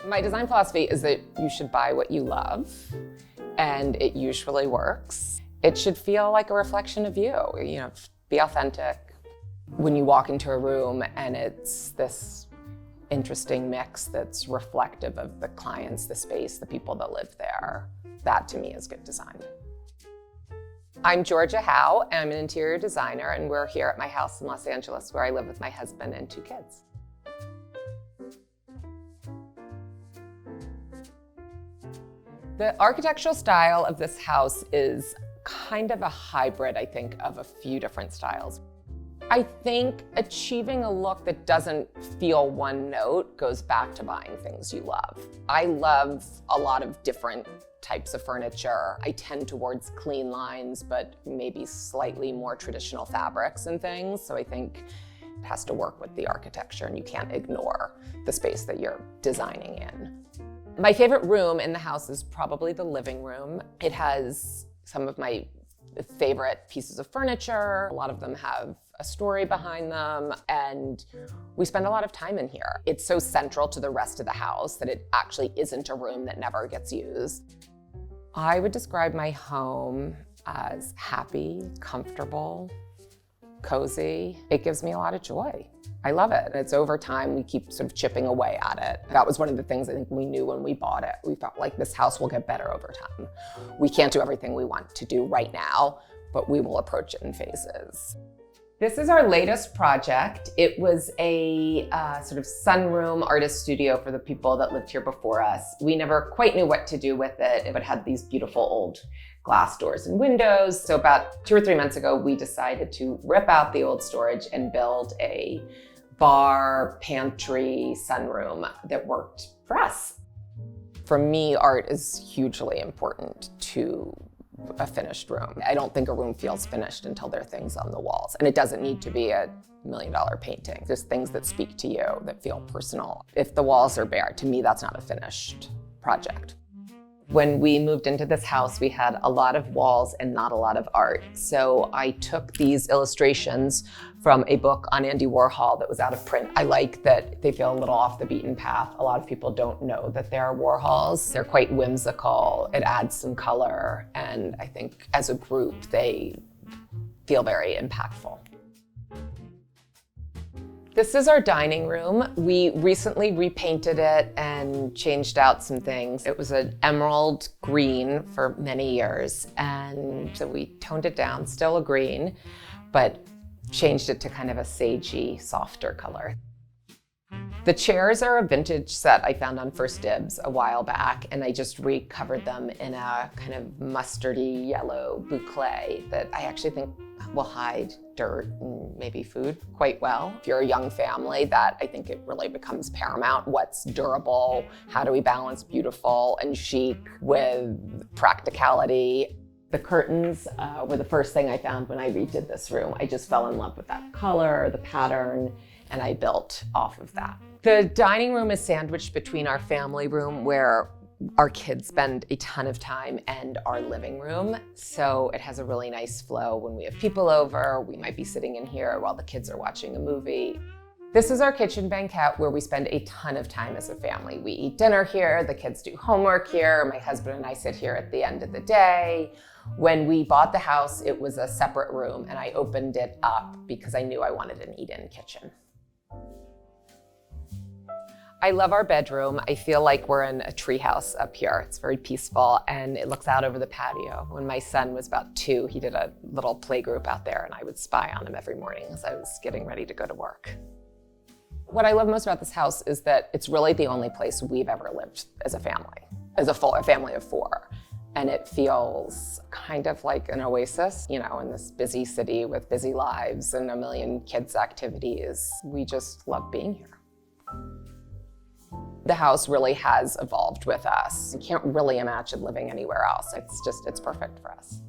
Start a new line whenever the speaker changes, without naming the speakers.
My design philosophy is that you should buy what you love, and it usually works. It should feel like a reflection of you, be authentic. When you walk into a room and it's this interesting mix that's reflective of the clients, the space, the people that live there, that to me is good design. I'm Georgia Howe, and I'm an interior designer, and we're here at my house in Los Angeles where I live with my husband and 2 kids. The architectural style of this house is kind of a hybrid, I think, of a few different styles. I think achieving a look that doesn't feel one note goes back to buying things you love. I love a lot of different types of furniture. I tend towards clean lines, but maybe slightly more traditional fabrics and things. So I think it has to work with the architecture, and you can't ignore the space that you're designing in. My favorite room in the house is probably the living room. It has some of my favorite pieces of furniture. A lot of them have a story behind them, and we spend a lot of time in here. It's so central to the rest of the house that it actually isn't a room that never gets used. I would describe my home as happy, comfortable, cozy. It gives me a lot of joy. I love it. It's over time, we keep sort of chipping away at it. That was one of the things I think we knew when we bought it. We felt like this house will get better over time. We can't do everything we want to do right now, but we will approach it in phases. This is our latest project. It was a sort of sunroom artist studio for the people that lived here before us. We never quite knew what to do with it. It had these beautiful old glass doors and windows. So about 2 or 3 months ago, we decided to rip out the old storage and build a bar, pantry, sunroom that worked for us. For me, art is hugely important to a finished room. I don't think a room feels finished until there are things on the walls. And it doesn't need to be a $1 million painting. Just things that speak to you, that feel personal. If the walls are bare, to me, that's not a finished project. When we moved into this house, we had a lot of walls and not a lot of art. So I took these illustrations from a book on Andy Warhol that was out of print. I like that they feel a little off the beaten path. A lot of people don't know that they're Warhols. They're quite whimsical. It adds some color. And I think as a group, they feel very impactful. This is our dining room. We recently repainted it and changed out some things. It was an emerald green for many years, and so we toned it down, still a green, but changed it to kind of a sagey, softer color. The chairs are a vintage set I found on First Dibs a while back, and I just recovered them in a kind of mustardy yellow boucle that I actually think will hide dirt and maybe food quite well. If you're a young family, that I think it really becomes paramount. What's durable? How do we balance beautiful and chic with practicality? The curtains were the first thing I found when I redid this room. I just fell in love with that color, the pattern, and I built off of that. The dining room is sandwiched between our family room, where our kids spend a ton of time, and our living room. So it has a really nice flow. When we have people over, we might be sitting in here while the kids are watching a movie. This is our kitchen banquette, where we spend a ton of time as a family. We eat dinner here, the kids do homework here, my husband and I sit here at the end of the day. When we bought the house, it was a separate room, and I opened it up because I knew I wanted an eat-in kitchen. I love our bedroom. I feel like we're in a treehouse up here. It's very peaceful, and it looks out over the patio. When my son was about 2, he did a little play group out there, and I would spy on him every morning as I was getting ready to go to work. What I love most about this house is that it's really the only place we've ever lived as a family, as a family of 4. And it feels kind of like an oasis, in this busy city with busy lives and a million kids' activities. We just love being here. The house really has evolved with us. I can't really imagine living anywhere else. It's perfect for us.